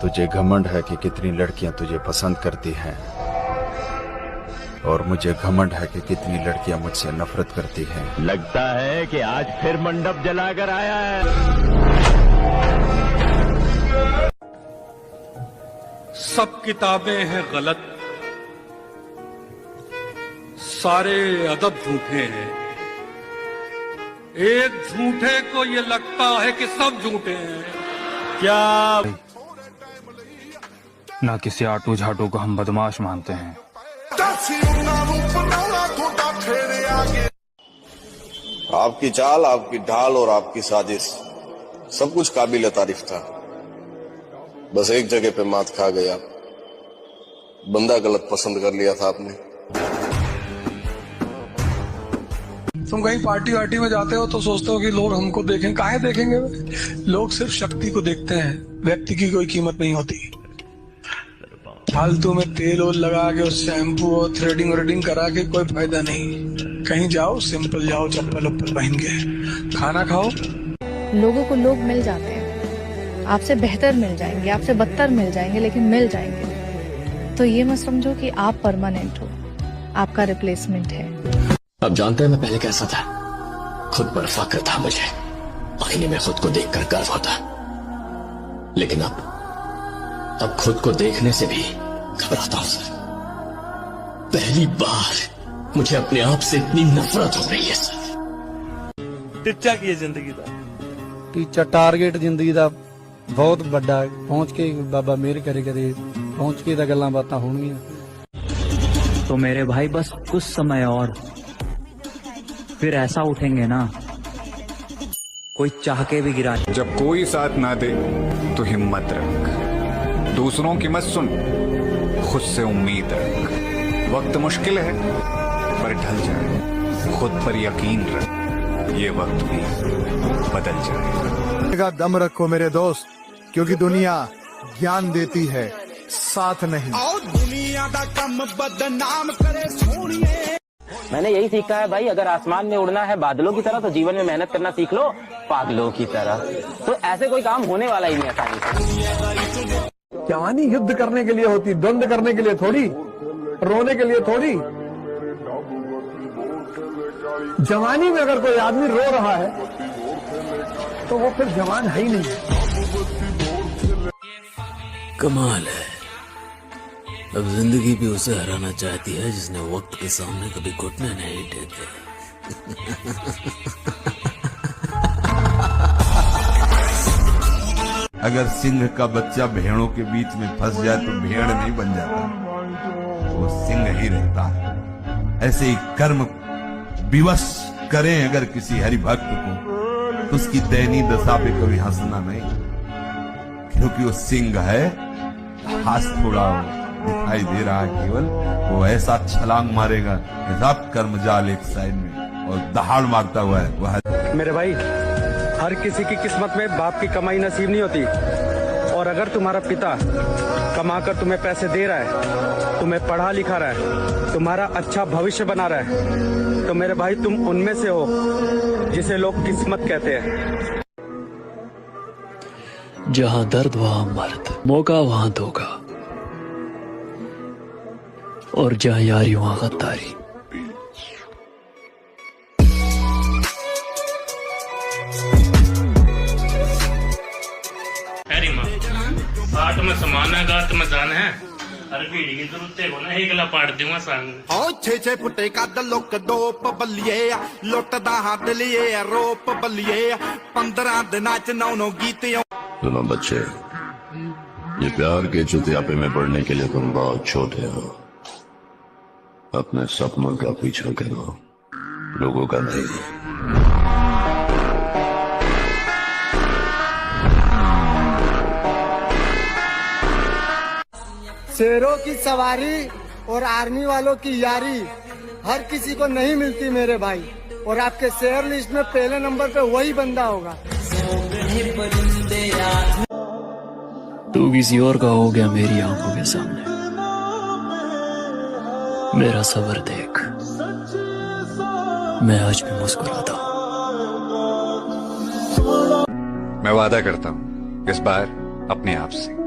तुझे घमंड है कि कितनी लड़कियां तुझे पसंद करती हैं, और मुझे घमंड है कि कितनी लड़कियां मुझसे नफरत करती हैं। लगता है कि आज फिर मंडप जलाकर आया है। सब किताबें हैं गलत, सारे अदब झूठे हैं। एक झूठे को ये लगता है कि सब झूठे हैं। क्या ना किसी आटू झाटू को हम बदमाश मानते हैं। आपकी चाल, आपकी ढाल और आपकी साजिश सब कुछ काबिल तारीफ था। बस एक जगह पे मात खा गया, बंदा गलत पसंद कर लिया था आपने। तुम कहीं पार्टी वार्टी में जाते हो तो सोचते हो कि लोग हमको देखें। काहे देखेंगे? लोग सिर्फ शक्ति को देखते हैं, व्यक्ति की कोई कीमत नहीं होती। फालतू में तेल ओल लगा के उस शैम्पू और थ्रेडिंग व्रेडिंग करा के कोई फायदा नहीं। कहीं जाओ सिंपल जाओ, चप्पल उप्पल पहन के खाना खाओ। लोगों को लोग मिल जाते हैं, आपसे बेहतर मिल जाएंगे, आपसे बदतर मिल जाएंगे, लेकिन मिल जाएंगे। तो ये मत समझो कि आप परमानेंट हो, आपका रिप्लेसमेंट है। अब जानते हैं मैं पहले कैसा था। खुद पर फक्र था मुझे, आईने में खुद को देखकर गर्व होता। लेकिन अब खुद को देखने से भी घबराता हूं सर। पहली बार मुझे अपने आप से इतनी नफरत हो रही है सर। टिच्चा की जिंदगी का टीचा टारगेट जिंदगी का बहुत बड़ा है। पहुंच के बाबा मेहर करे करे पहुंच के गल्लां बातां होणगियां। तो मेरे भाई बस कुछ समय और, फिर ऐसा उठेंगे ना कोई चाह के भी गिरा। जब कोई साथ ना दे तो हिम्मत रख, दूसरों की मत सुन, खुद से उम्मीद रख। वक्त मुश्किल है पर ढल जाए, खुद पर यकीन रख, ये वक्त भी बदल जाएगा। दम रखो मेरे दोस्त, क्योंकि दुनिया ज्ञान देती है, साथ नहीं। दुनिया दा कम बदनाम करे सोनिए। मैंने यही सीखा है भाई, अगर आसमान में उड़ना है बादलों की तरह तो जीवन में मेहनत करना सीख लो पागलों की तरह। तो ऐसे कोई काम होने वाला ही नहीं आसानी से। जवानी युद्ध करने के लिए होती, द्वंद करने के लिए थोड़ी, रोने के लिए थोड़ी। जवानी में अगर कोई आदमी रो रहा है तो वो फिर जवान है ही नहीं। कमाल है, अब जिंदगी भी उसे हराना चाहती है जिसने वक्त के सामने कभी घुटने नहीं टेके। अगर सिंह का बच्चा भेड़ों के बीच में फंस जाए तो भेड़ नहीं बन जाता, वो सिंह ही रहता है। ऐसे ही कर्म विवश करें अगर किसी हरि भक्त को, तो उसकी दयनीय दशा पे कभी हंसना नहीं, क्योंकि वो सिंह है। हाथ थोड़ा दिखाई दे रहा है केवल, वो ऐसा छलांग मारेगा कि सब कर्म जाल एक साइड में और दहाड़ मारता हुआ है वह। मेरे भाई, हर किसी की किस्मत में बाप की कमाई नसीब नहीं होती। और अगर तुम्हारा पिता कमाकर तुम्हें पैसे दे रहा है, तुम्हें पढ़ा लिखा रहा है, तुम्हारा अच्छा भविष्य बना रहा है, तो मेरे भाई तुम उनमें से हो जिसे लोग किस्मत कहते हैं। जहां दर्द वहां मर्द, मौका वहां धोखा, और जहां यारी वहां गद्दारी। आठ में समान है, गात में जान है। हर पीढ़ी की जरूरत है ना, एक ला पाड़ दूंगा संग। ओ छे छे फुटे का दलोक दोप बलिए, लुटदा हाथ लिए रोप बलिए, 15 दिना च 9 गीत। सुनो बच्चे, ये प्यार के चुतियापे में पड़ने के लिए तुम बहुत छोटे हो। अपने सपनों का पीछा करो, लोगों का नहीं। शेरों की सवारी और आर्मी वालों की यारी हर किसी को नहीं मिलती मेरे भाई, और आपके शेयर लिस्ट में पहले नंबर पे वही बंदा होगा। तू किसी और का हो गया मेरी आंखों के सामने। मेरा सबर देख, मैं आज भी मुस्कुराता हूं। मैं वादा करता हूं इस बार अपने आप से।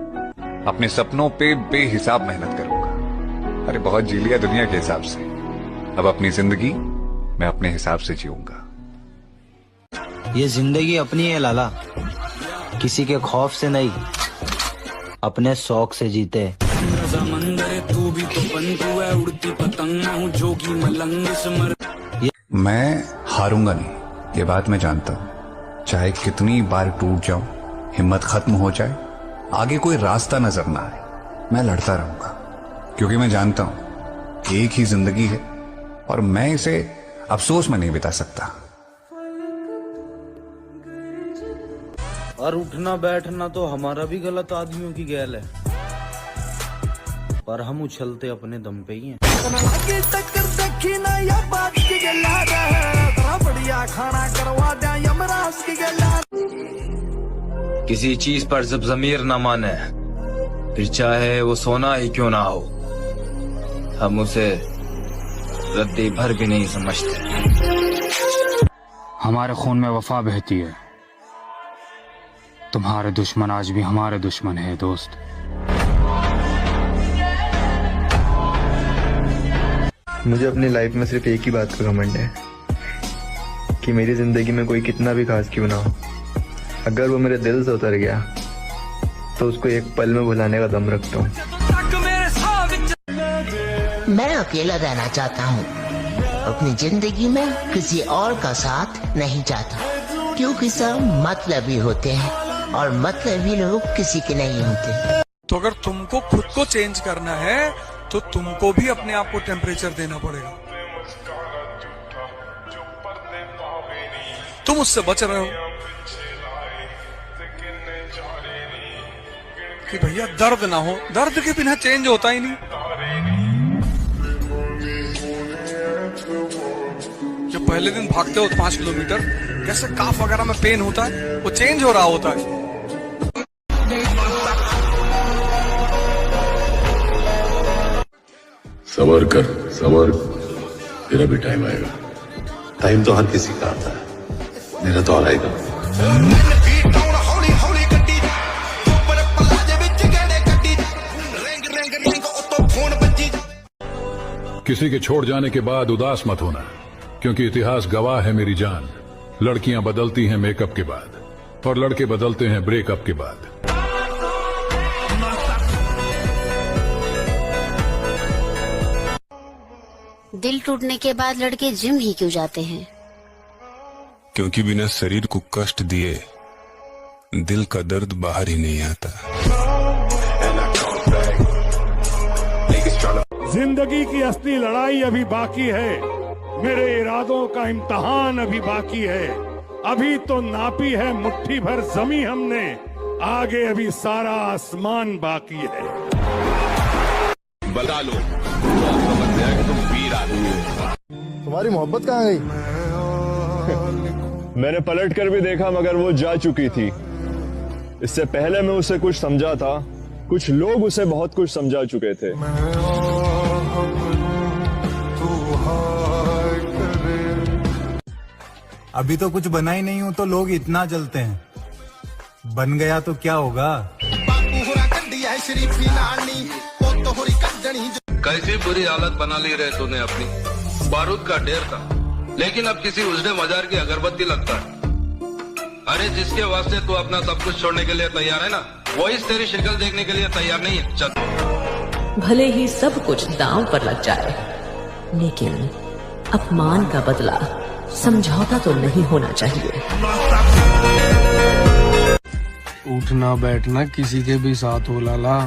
अपने सपनों पे बेहिसाब मेहनत करूंगा। अरे बहुत जी लिया दुनिया के हिसाब से, अब अपनी जिंदगी मैं अपने हिसाब से जीऊंगा। ये जिंदगी अपनी है लाला, किसी के खौफ से नहीं, अपने शौक से जीते। तू भी तो बंधु है, उड़ती पतंग हूँ, जोगी मलंग सिमर। मैं हारूंगा नहीं, ये बात मैं जानता हूं। चाहे कितनी बार टूट जाऊं, हिम्मत खत्म हो जाए, आगे कोई रास्ता नजर ना आए, मैं लड़ता रहूंगा, क्योंकि मैं जानता हूं एक ही जिंदगी है और मैं इसे अफसोस में नहीं बिता सकता। और उठना बैठना तो हमारा भी गलत आदमियों की गैल है, पर हम उछलते अपने दम पे ही हैं। किसी चीज पर जब ज़मीर न माने, फिर चाहे वो सोना ही क्यों ना हो, हम उसे रद्दी भर भी नहीं समझते। हमारे खून में वफा बहती है, तुम्हारे दुश्मन आज भी हमारे दुश्मन है दोस्त। मुझे अपनी लाइफ में सिर्फ एक ही बात का घमंड है कि मेरी जिंदगी में कोई कितना भी खास क्यों ना हो, अगर वो मेरे दिल से उतर गया तो उसको एक पल में भुलाने का दम रखता हूँ। मैं अकेला रहना चाहता हूँ, अपनी जिंदगी में किसी और का साथ नहीं चाहता, क्योंकि सब मतलबी होते हैं और मतलबी लोग किसी के नहीं होते। तो अगर तुमको खुद को चेंज करना है तो तुमको भी अपने आप को टेम्परेचर देना पड़ेगा। तुम उससे बच रहे हो कि भैया दर्द ना हो, दर्द के बिना चेंज होता ही नहीं। जब पहले दिन भागते हो 5 किलोमीटर, कैसे काफ वगैरह में पेन होता है, वो चेंज हो रहा होता है। सबर कर, सबर, तेरा भी टाइम आएगा। टाइम तो हर किसी का आता है, मेरा तो आएगा। किसी के छोड़ जाने के बाद उदास मत होना, क्योंकि इतिहास गवाह है मेरी जान। लड़कियां बदलती हैं मेकअप के बाद और लड़के बदलते हैं ब्रेकअप के बाद। दिल टूटने के बाद लड़के जिम ही क्यों जाते हैं? क्योंकि बिना शरीर को कष्ट दिए दिल का दर्द बाहर ही नहीं आता। जिंदगी की असली लड़ाई अभी बाकी है, मेरे इरादों का इम्तहान अभी बाकी है। अभी तो नापी है मुट्ठी भर जमी हमने, आगे अभी सारा आसमान बाकी है। बता लो तो आपको बन जाएगा कि तुम वीर आदमी हो। तुम्हारी मोहब्बत कहाँ गई? मैंने पलट कर भी देखा मगर वो जा चुकी थी। इससे पहले मैं उसे कुछ समझा था, कुछ लोग उसे बहुत कुछ समझा चुके थे। अभी तो कुछ बना ही नहीं हूं तो लोग इतना जलते हैं, बन गया तो क्या होगा? कैसी बुरी हालत बना ली रहे तूने अपनी। बारूद का ढेर था, लेकिन अब किसी उजड़े मजार की अगरबत्ती लगता है। अरे जिसके वास्ते तू अपना सब कुछ छोड़ने के लिए तैयार है ना, वो इस तेरी शक्ल देखने के लिए तैयार नहीं है। चल। भले ही सब कुछ दांव पर लग जाए, लेकिन अपमान का बदला समझौता तो नहीं होना चाहिए। उठना बैठना किसी के भी साथ हो लाला,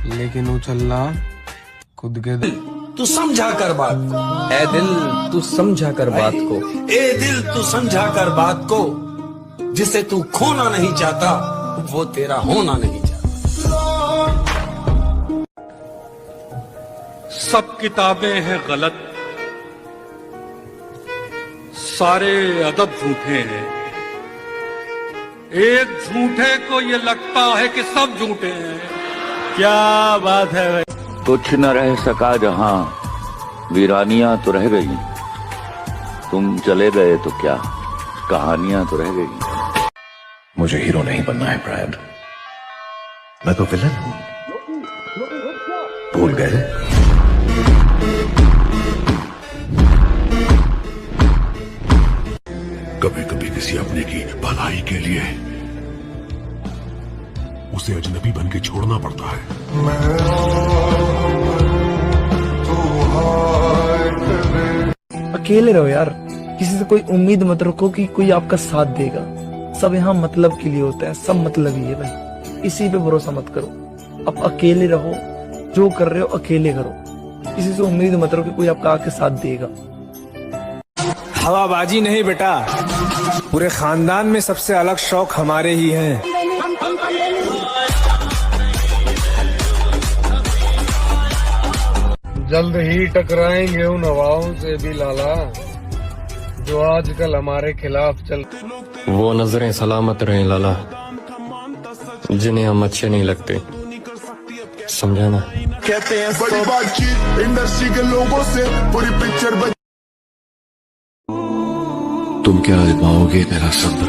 लेकिन उछलना खुद के दिल। तू समझा कर बात को, ए दिल तू समझा कर बात को, ए दिल तू समझा कर बात को, जिसे तू खोना नहीं चाहता वो तेरा होना नहीं चाहता। सब किताबें हैं गलत, सारे अदब झूठे हैं। एक झूठे को ये लगता है कि सब झूठे हैं। क्या बात है भाई। कुछ न रह सका जहां, वीरानियां तो रह गई। तुम चले गए तो क्या, कहानियां तो रह गई। मुझे हीरो नहीं बनना है ब्रैड, मैं तो विलन हूं, भूल गए? कभी कभी किसी अपने की भलाई के लिए उसे अजनबी बन के छोड़ना पड़ता है। अकेले रहो यार, किसी से कोई उम्मीद मत रखो कि कोई आपका साथ देगा। सब यहाँ मतलब के लिए होता है, सब मतलब ही है भाई, इसी पे भरोसा मत करो। अब अकेले रहो, जो कर रहे हो अकेले करो, किसी से उम्मीद मत रखो कि कोई आपका आके साथ देगा। हवाबाजी नहीं बेटा, पूरे खानदान में सबसे अलग शौक हमारे ही हैं। जल्द ही टकराएंगे उन हवाओं से भी लाला, जो आजकल हमारे खिलाफ चल। वो नजरें सलामत रहे लाला, जिन्हें हम अच्छे नहीं लगते, समझा ना? कहते हैं बड़ी बातचीत इंडस्ट्री के लोगों से, पूरी पिक्चर बन। तुम क्या आजमाओगे मेरा सब्र?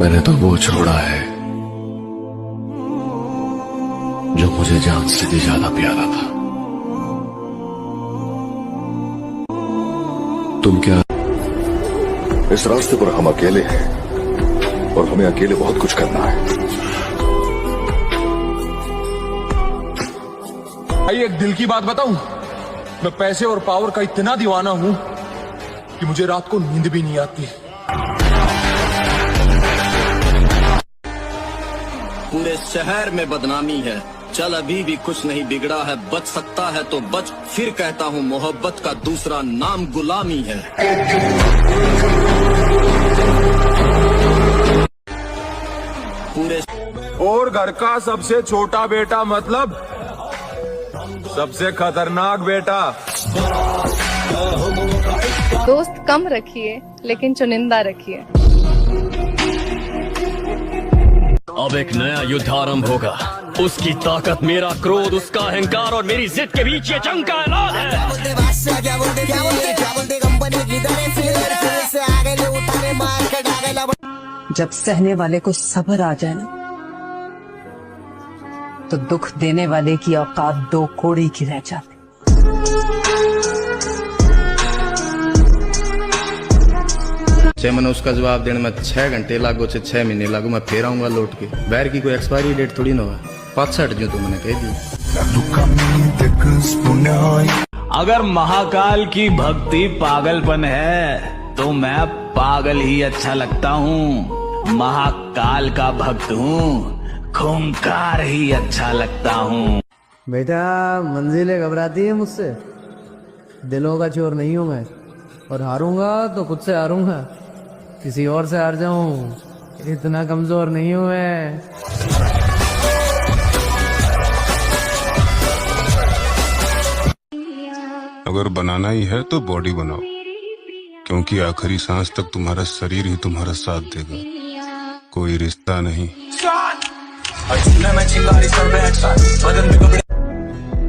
मैंने तो वो छोड़ा है जो मुझे जान से भी ज्यादा प्यारा था। तुम क्या? इस रास्ते पर हम अकेले हैं और हमें अकेले बहुत कुछ करना है। भाई एक दिल की बात बताऊं, मैं पैसे और पावर का इतना दीवाना हूं कि मुझे रात को नींद भी नहीं आती। पूरे शहर में बदनामी है, चल अभी भी कुछ नहीं बिगड़ा है, बच सकता है तो बच, फिर कहता हूँ मोहब्बत का दूसरा नाम गुलामी है। पूरे और घर का सबसे छोटा बेटा मतलब सबसे खतरनाक बेटा। दोस्त कम रखिए लेकिन चुनिंदा रखिए। अब एक नया युद्ध आरंभ होगा, उसकी ताकत, मेरा क्रोध, उसका अहंकार और मेरी जिद के बीच ये जंग का ऐलान है। जब सहने वाले को सब्र आ जाए ना, तो दुख देने वाले की औकात दो कोड़ी की रह जाती। मैंने उसका जवाब देने में 6 घंटे लागू, 6 महीने लागू, मैं फिर आऊंगा लौट के। बैर की कोई एक्सपायरी डेट थोड़ी ना हुआ, 5-6 जो तो मैंने कह दी। अगर महाकाल की भक्ति पागलपन है तो मैं पागल ही अच्छा लगता हूँ। महाकाल का भक्त हूँ, खूंखार ही अच्छा लगता हूँ। बेटा मंजिलें घबराती है मुझसे, दिलों का चोर नहीं हूँ मैं, और हारूंगा तो खुद से हारूंगा, किसी और से हार जाऊं इतना कमजोर नहीं हूं मैं। अगर बनाना ही है तो बॉडी बनाओ, क्योंकि आखिरी सांस तक तुम्हारा शरीर ही तुम्हारा साथ देगा, कोई रिश्ता नहीं।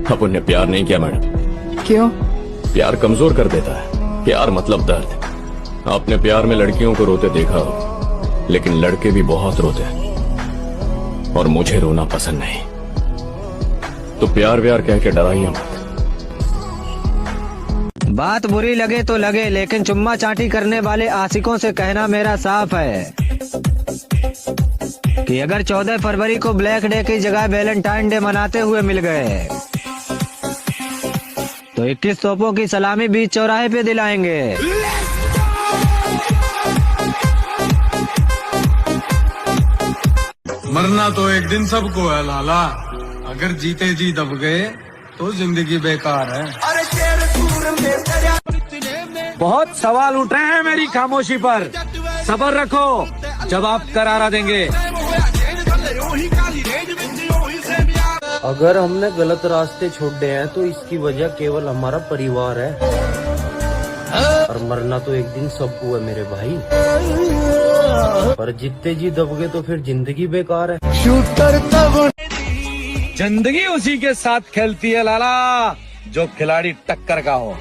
अपन ने प्यार नहीं किया मैडम। क्यों? प्यार कमजोर कर देता है, प्यार मतलब दर्द। आपने प्यार में लड़कियों को रोते देखा हो, लेकिन लड़के भी बहुत रोते हैं, और मुझे रोना पसंद नहीं। तो प्यार व्यार कह के डराइए मत। बात बुरी लगे तो लगे, लेकिन चुम्मा चाटी करने वाले आशिकों से कहना मेरा साफ है कि अगर 14 फरवरी को ब्लैक डे की जगह वैलेंटाइन डे मनाते हुए मिल गए तो 21 तोपों की सलामी बीच चौराहे पे दिलाएंगे। मरना तो एक दिन सबको है लाला, अगर जीते जी दब गए तो जिंदगी बेकार है। बहुत सवाल उठ रहे हैं मेरी खामोशी पर, सब्र रखो, जवाब करारा देंगे। अगर हमने गलत रास्ते छोड़े हैं तो इसकी वजह केवल हमारा परिवार है, और मरना तो एक दिन सबको है मेरे भाई, पर जितने जी दब गए तो फिर जिंदगी बेकार है। शूटर तब जिंदगी उसी के साथ खेलती है लाला जो खिलाड़ी टक्कर का हो।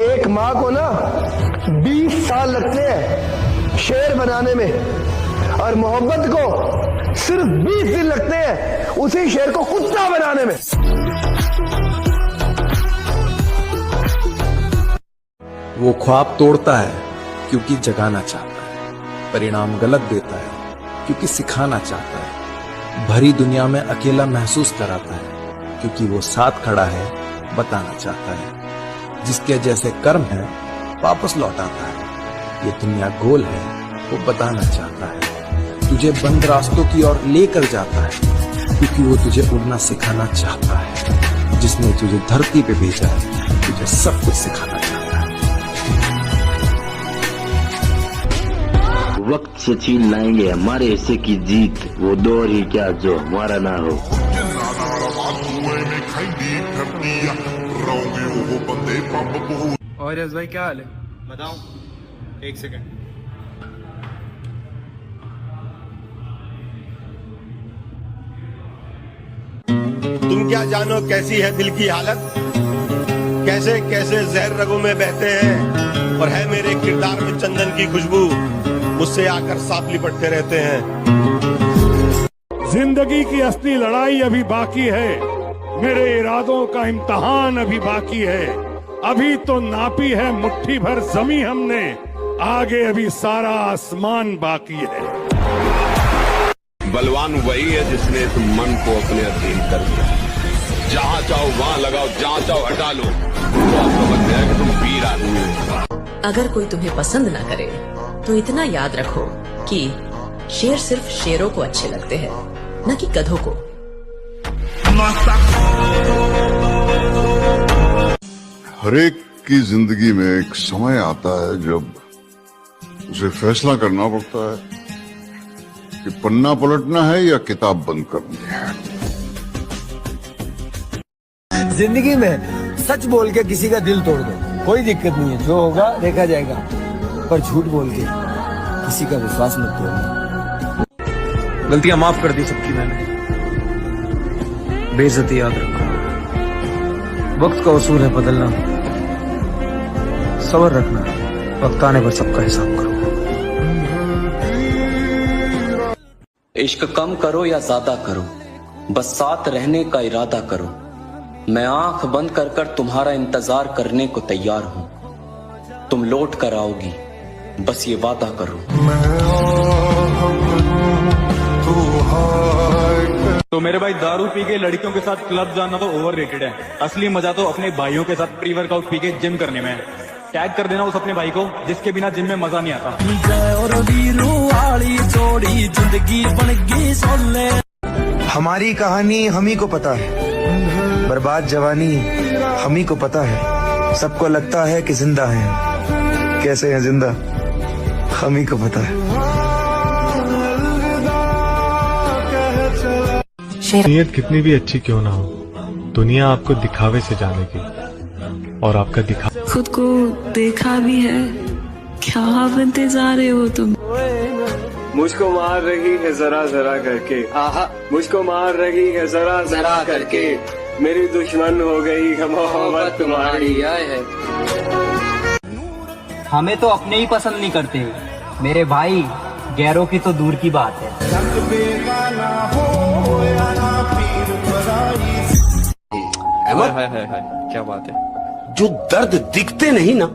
एक माँ को ना 20 साल लगते हैं शेर बनाने में, और मोहब्बत को सिर्फ 20 दिन लगते हैं उसी शेर को कुत्ता बनाने में। वो ख्वाब तोड़ता है क्योंकि जगाना चाहता है, परिणाम गलत देता है क्योंकि सिखाना चाहता है, भरी दुनिया में अकेला महसूस कराता है क्योंकि वो साथ खड़ा है, बताना चाहता है। जिसके जैसे कर्म है वापस लौटाता है। ये दुनिया गोल है, वो बताना चाहता है। तुझे बंद रास्तों की ओर लेकर जाता है क्योंकि वो तुझे उड़ना सिखाना चाहता है। जिसने तुझे धरती पे भेजा है, तुझे सब कुछ सिखाना चाहता है। वक्त से छीन लाएंगे हमारे हिस्से की जीत, वो दौर ही क्या जो हमारा ना हो। और यस भाई क्या हाल है? बताऊं? एक सेकंड। तुम क्या जानो कैसी है दिल की हालत, कैसे कैसे जहर रगों में बहते हैं, और है मेरे किरदार में चंदन की खुशबू, मुझसे आकर साथ लिपटते रहते हैं। जिंदगी की असली लड़ाई अभी बाकी है, मेरे इरादों का इम्तहान अभी बाकी है। अभी तो नापी है मुट्ठी भर जमी हमने, आगे अभी सारा आसमान बाकी है। बलवान वही है जिसने तुम मन को अपने अधीन कर दिया। जहाँ चाहो वहाँ लगाओ, जहाँ चाहो हटा लो, तो आप समझ गया कि तुम वीर आदमी हो। अगर कोई तुम्हें पसंद ना करे तो इतना याद रखो कि शेर सिर्फ शेरों को अच्छे लगते हैं, न कि गधों को। हर एक की जिंदगी में एक समय आता है जब उसे फैसला करना पड़ता है कि पन्ना पलटना है या किताब बंद करनी है। जिंदगी में सच बोल के किसी का दिल तोड़ दो, कोई दिक्कत नहीं है, जो होगा देखा जाएगा, पर झूठ बोल के किसी का विश्वास मत तोड़ना। गलतियां माफ कर दी सबकी मैंने, बेइज्जती याद रखो। वक्त का उसूल है बदलना, सब्र रखना, वक्त आने पर सबका हिसाब करो। इश्क कम करो या ज्यादा करो, बस साथ रहने का इरादा करो। मैं आंख बंद कर कर तुम्हारा इंतजार करने को तैयार हूं, तुम लौट कर आओगी, बस ये वादा करो। तो मेरे भाई दारू पी के लड़कियों के साथ क्लब जाना तो ओवररेटेड है। असली मजा तो अपने भाइयों के साथ प्री वर्कआउट पी के जिम करने में है। टैग कर देना उस अपने भाई को जिसके बिना जिम में मजा नहीं आता। हमारी कहानी हम ही को पता है, बर्बाद जवानी हम ही को पता है। सबको लगता है कि जिंदा है, कैसे है जिंदा हम ही को पता है। नीयत कितनी भी अच्छी क्यों ना हो, दुनिया आपको दिखावे से जानेगी, और आपका दिखा खुद को देखा भी है, क्या बनते जा रहे हो तुम। मुझको मार रही है जरा जरा करके, आहा मुझको मार रही है जरा जरा करके, मेरी दुश्मन हो गई है मोहब्बत तुम्हारी। है हमें तो अपने ही पसंद नहीं करते मेरे भाई, गैरों की तो दूर की बात है। क्या बात है, जो दर्द दिखते नहीं ना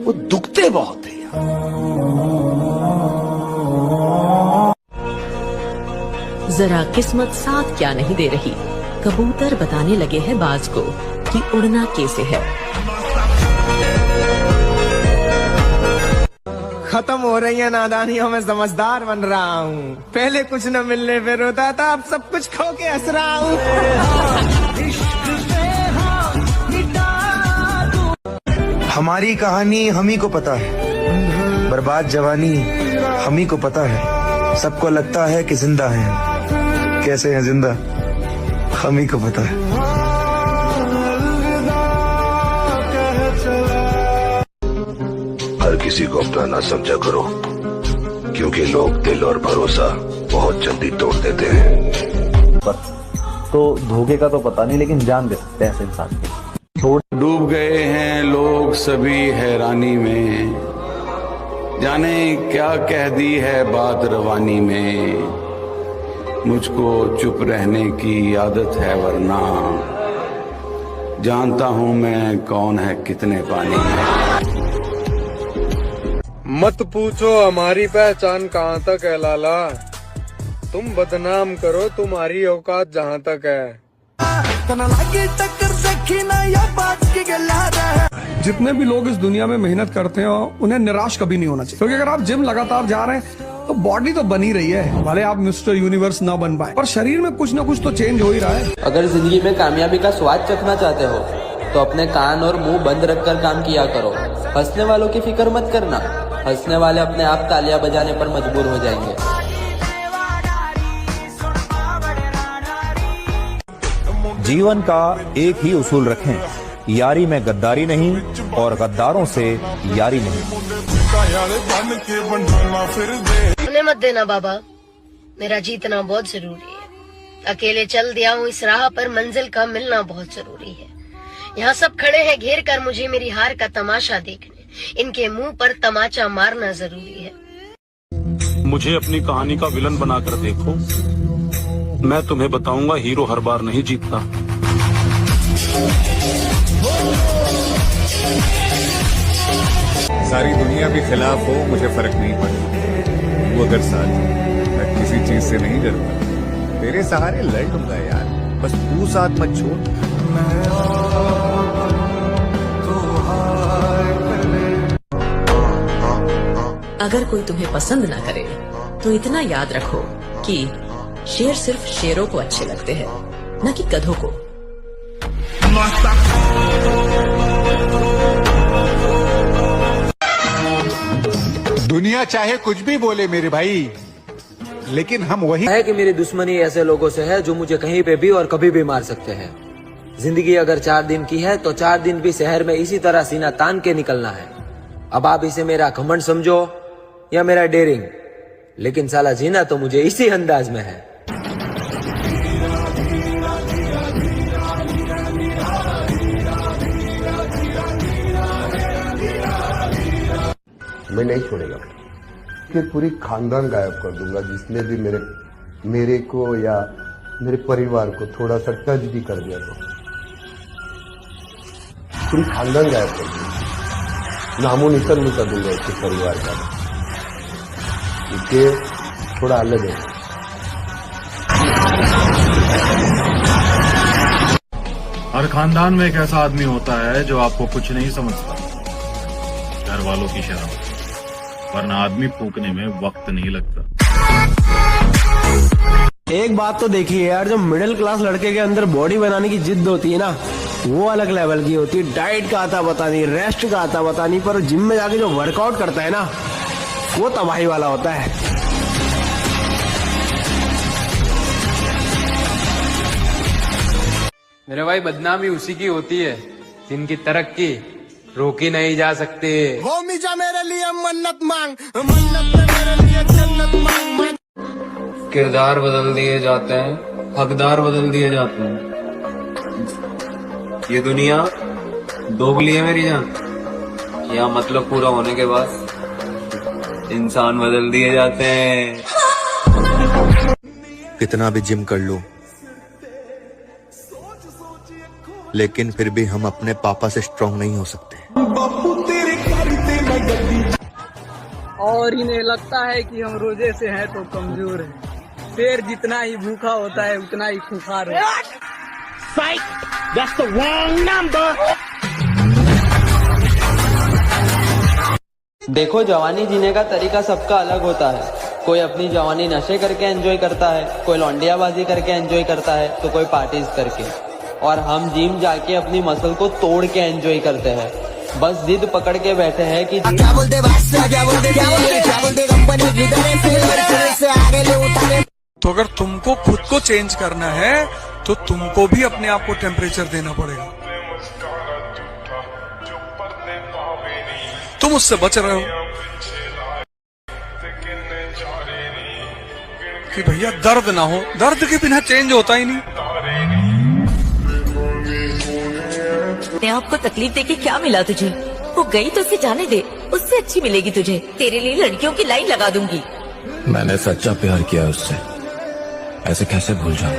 वो दुखते बहुत है। जरा किस्मत साथ क्या नहीं दे रही, कबूतर बताने लगे हैं बाज को कि उड़ना कैसे है। खत्म हो रही है नादानियों में समझदार बन रहा हूँ, पहले कुछ न मिलने पे रोता था, अब सब कुछ खो के हंस रहा हूँ। हमारी कहानी हम ही को पता है, बर्बाद जवानी हम ही को पता है। सबको लगता है कि जिंदा है, कैसे है जिंदा हम ही को पता है। हर किसी को अपना ना समझा करो, क्योंकि लोग दिल और भरोसा बहुत जल्दी तोड़ देते हैं। तो धोखे का तो पता नहीं, लेकिन जान दे सकते हैं ऐसे इंसान को। डूब गए हैं लोग सभी हैरानी में, जाने क्या कह दी है बात रवानी में, मुझको चुप रहने की आदत है वरना जानता हूं मैं कौन है कितने पानी में। मत पूछो हमारी पहचान कहाँ तक है लाला, तुम बदनाम करो तुम्हारी औकात जहाँ तक है। जितने भी लोग इस दुनिया में मेहनत करते हैं उन्हें निराश कभी नहीं होना चाहिए, क्योंकि अगर आप जिम लगातार जा रहे हैं तो बॉडी तो बनी रही है, भले आप मिस्टर यूनिवर्स ना बन पाए पर शरीर में कुछ ना कुछ तो चेंज हो ही रहा है। अगर जिंदगी में कामयाबी का स्वाद चखना चाहते हो तो अपने कान और मुंह बंद रखकर काम किया करो। हंसने वालों की फिक्र मत करना, हंसने वाले अपने आप तालियां बजाने पर मजबूर हो जाएंगे। जीवन का एक ही उसूल रखें, यारी में गद्दारी नहीं और गद्दारों से यारी नहीं। उन्हें मत देना बाबा, मेरा जीतना बहुत जरूरी है। अकेले चल दिया हूँ इस राह पर, मंजिल का मिलना बहुत जरूरी है। यहाँ सब खड़े हैं घेर कर मुझे मेरी हार का तमाशा देखने, इनके मुंह पर तमाचा मारना जरूरी है। मुझे अपनी कहानी का विलन बनाकर देखो, मैं तुम्हें बताऊंगा हीरो हर बार नहीं जीतता। सारी दुनिया भी खिलाफ हो मुझे फर्क नहीं पड़ता, वो अगर साथ हो मैं किसी चीज से नहीं डरता, तेरे सहारे लड़ लूंगा यार, बस तू साथ मत छोड़। अगर कोई तुम्हें पसंद ना करे तो इतना याद रखो कि शेर सिर्फ शेरों को अच्छे लगते हैं, न कि गधों को। दुनिया चाहे कुछ भी बोले मेरे भाई, लेकिन हम वही है कि मेरी दुश्मनी ऐसे लोगों से है जो मुझे कहीं पे भी और कभी भी मार सकते हैं। जिंदगी अगर 4 दिन की है तो 4 दिन भी शहर में इसी तरह सीना तान के निकलना है। अब आप इसे मेरा घमंड समझो या मेरा डेयरिंग, लेकिन साला जीना तो मुझे इसी अंदाज में है। मैं नहीं छोड़ेगा कि पूरी खानदान गायब कर दूंगा, जिसने भी मेरे को या मेरे परिवार को थोड़ा सा टच भी कर दिया तो पूरी खानदान गायब कर दूंगा, नामो निशान मिटा दूंगा उसके परिवार का, क्योंकि थोड़ा अलग है। हर खानदान में एक ऐसा आदमी होता है जो आपको कुछ नहीं समझता, घर वालों की शर्म, वरना आदमी फूकने में वक्त नहीं लगता। एक बात तो देखिए यार, जो मिडिल क्लास लड़के के अंदर बॉडी बनाने की जिद होती है ना, वो अलग लेवल की होती है। डाइट का आता पता नहीं, रेस्ट का आता पता नहीं, पर जिम में जाके जो वर्कआउट करता है ना, वो तबाही वाला होता है। मेरे भाई बदनामी उसी की होती है जिनकी तरक्की रोकी नहीं जा सकती। हो मिजा मेरे लिए मन्नत मांग, मन्नत मेरे लिए जन्नत मांग। किरदार बदल दिए जाते हैं, हकदार बदल दिए जाते हैं। ये दुनिया दोगली है मेरी जान, या मतलब पूरा होने के बाद इंसान बदल दिए जाते हैं। कितना भी जिम कर लो, लेकिन फिर भी हम अपने पापा से स्ट्रांग नहीं हो सकते। और इन्हें लगता है कि हम रोजे से हैं तो कमजोर हैं। शेर जितना ही भूखा होता है उतना ही खुखार है। That's the wrong number. देखो, जवानी जीने का तरीका सबका अलग होता है। कोई अपनी जवानी नशे करके एंजॉय करता है, कोई लौंडियाबाजी करके एंजॉय करता है, तो कोई पार्टीज करके। और हम जिम जाके अपनी मसल को तोड़ के एंजॉय करते हैं। बस जिद पकड़ के बैठे हैं कि क्या बोलते तो अगर तुमको खुद को चेंज करना है तो तुमको भी अपने आप को टेम्परेचर देना पड़ेगा। तुम उससे बच रहे हो कि भैया दर्द ना हो, दर्द के बिना चेंज होता ही नहीं। आपको तकलीफ देके क्या मिला तुझे? वो गई तो उसे जाने दे, उससे अच्छी मिलेगी तुझे। तेरे लिए लड़कियों की लाइन लगा दूंगी। मैंने सच्चा प्यार किया उससे, ऐसे कैसे भूल जाऊं?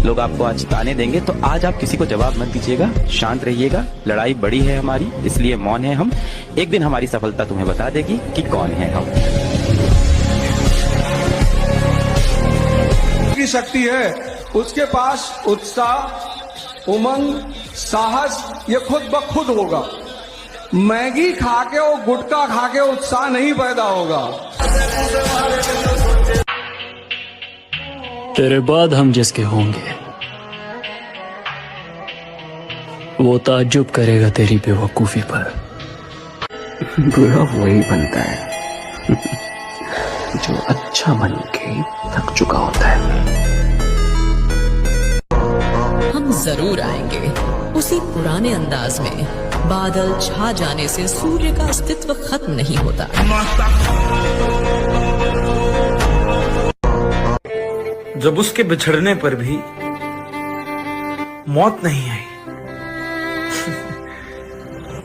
लोग आपको आज ताने देंगे तो आज आप किसी को जवाब मत दीजिएगा, शांत रहिएगा। लड़ाई बड़ी है हमारी, इसलिए मौन है हम। एक दिन हमारी सफलता तुम्हें बता देगी कि कौन है हम। की शक्ति है, उसके पास उत्साह, उमंग, साहस ये खुद ब खुद होगा। मैगी खा के और गुटखा खा के उत्साह नहीं पैदा होगा। तेरे बाद हम जिसके होंगे वो ताज्जुब करेगा तेरी बेवकूफी पर। बुरा वही बनता है जो अच्छा बन के थक चुका होता है। हम जरूर आएंगे उसी पुराने अंदाज में। बादल छा जाने से सूर्य का अस्तित्व खत्म नहीं होता। जब उसके बिछड़ने पर भी मौत नहीं आई,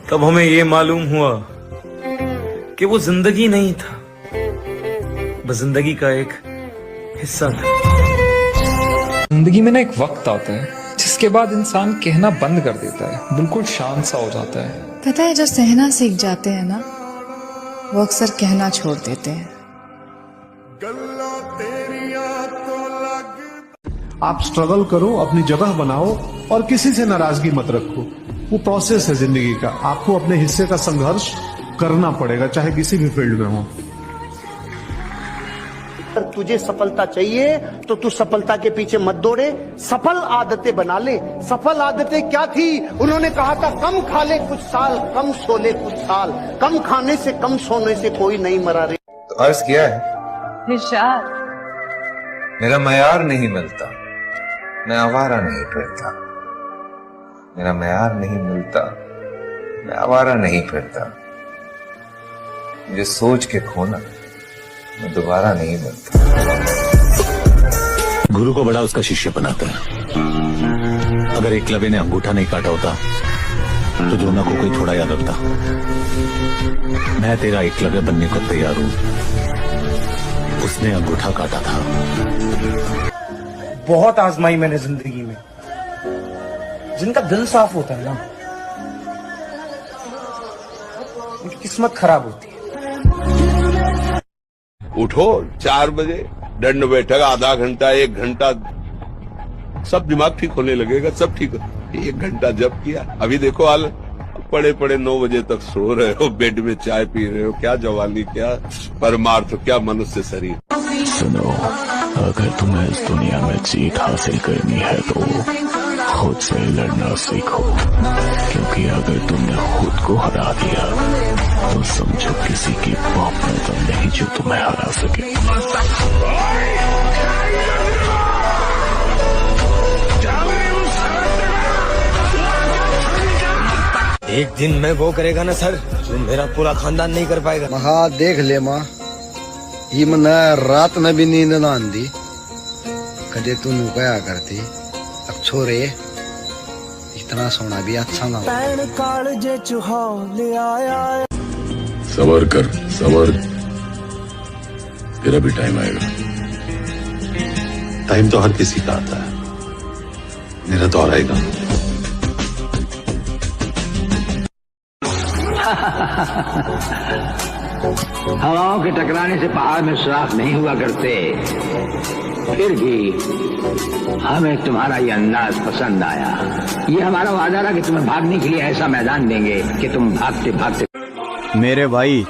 तब हमें ये मालूम हुआ कि वो जिंदगी नहीं था, बस जिंदगी का एक हिस्सा था। जिंदगी में ना एक वक्त आता है जिसके बाद इंसान कहना बंद कर देता है, बिल्कुल शांत सा हो जाता है। पता है, जो सहना सीख जाते हैं ना, वो अक्सर कहना छोड़ देते हैं। आप स्ट्रगल करो, अपनी जगह बनाओ और किसी से नाराजगी मत रखो। वो प्रोसेस है जिंदगी का, आपको अपने हिस्से का संघर्ष करना पड़ेगा, चाहे किसी भी फील्ड में हो। अगर तुझे सफलता चाहिए तो तू सफलता के पीछे मत दौड़े, सफल आदतें बना ले। सफल आदतें क्या थी? उन्होंने कहा था कम खा ले कुछ साल, कम सो ले कुछ साल। कम खाने से कम सोने से कोई नहीं मरा रे। तो अर्ज किया है, मेरा मयार नहीं मिलता, मैं आवारा नहीं फिरता। मेरा मयार नहीं मिलता, मैं आवारा नहीं फिरता। मुझे सोच के खोना मैं दोबारा नहीं मिलता। गुरु को बड़ा उसका शिष्य बनाता है। अगर एकलव्य ने अंगूठा नहीं काटा होता तो द्रोणा को कोई थोड़ा याद रखता। मैं तेरा एकलव्य बनने को तैयार हूं, उसने अंगूठा काटा था। बहुत आजमाई मैंने जिंदगी में। जिनका दिल साफ होता है ना, उनकी किस्मत खराब होती है। उठो 4 बजे, दंड बैठक आधा घंटा 1 घंटा, सब दिमाग ठीक होने लगेगा, सब ठीक। 1 घंटा जब किया, अभी देखो हाल, पड़े पड़े 9 बजे तक सो रहे हो, बेड में चाय पी रहे हो। क्या जवानी, क्या परमार्थ, क्या मनुष्य शरीर। सुनो, अगर तुम्हें इस दुनिया में जीत हासिल करनी है तो खुद से लड़ना सीखो, क्योंकि अगर तुमने खुद को हरा दिया तो समझो किसी की बाप में तो नहीं जो तुम्हें हरा सके। एक दिन मैं वो करेगा ना सर, जो मेरा पूरा खानदान नहीं कर पाएगा। महा देख ले माँ, ये मन रात में भी नींद ना आंदी। कदे तू नुकया करती, अब छोरे इतना सोना भी अच्छा ना हो। सबर कर, सबर, तेरा भी टाइम आएगा। टाइम तो हर किसी का आता है, मेरा तो आएगा। हवाओं के टकराने से पहाड़ में सुराख नहीं हुआ करते, फिर भी हमें तुम्हारा ये अंदाज पसंद आया। ये हमारा वादा रहा कि तुम्हें भागने के लिए ऐसा मैदान देंगे कि तुम भागते भागते। मेरे भाई,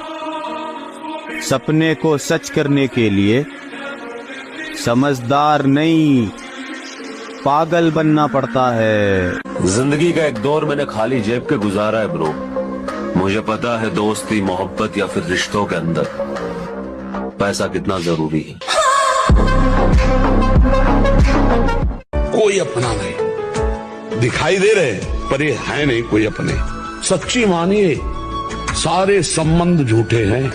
सपने को सच करने के लिए समझदार नहीं, पागल बनना पड़ता है। जिंदगी का एक दौर मैंने खाली जेब के गुजारा है ब्रो। मुझे पता है दोस्ती, मोहब्बत या फिर रिश्तों के अंदर पैसा कितना जरूरी है। कोई अपना नहीं दिखाई दे रहे, पर ये है नहीं कोई अपने। सच्ची मानिए, सारे संबंध झूठे हैं।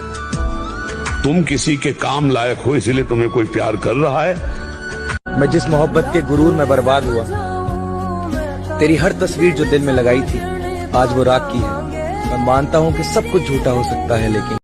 तुम किसी के काम लायक हो, इसलिए तुम्हें कोई प्यार कर रहा है। मैं जिस मोहब्बत के गुरूर में बर्बाद हुआ, तेरी हर तस्वीर जो दिल में लगाई थी आज वो राख की है। मैं मानता हूँ कि सब कुछ झूठा हो सकता है, लेकिन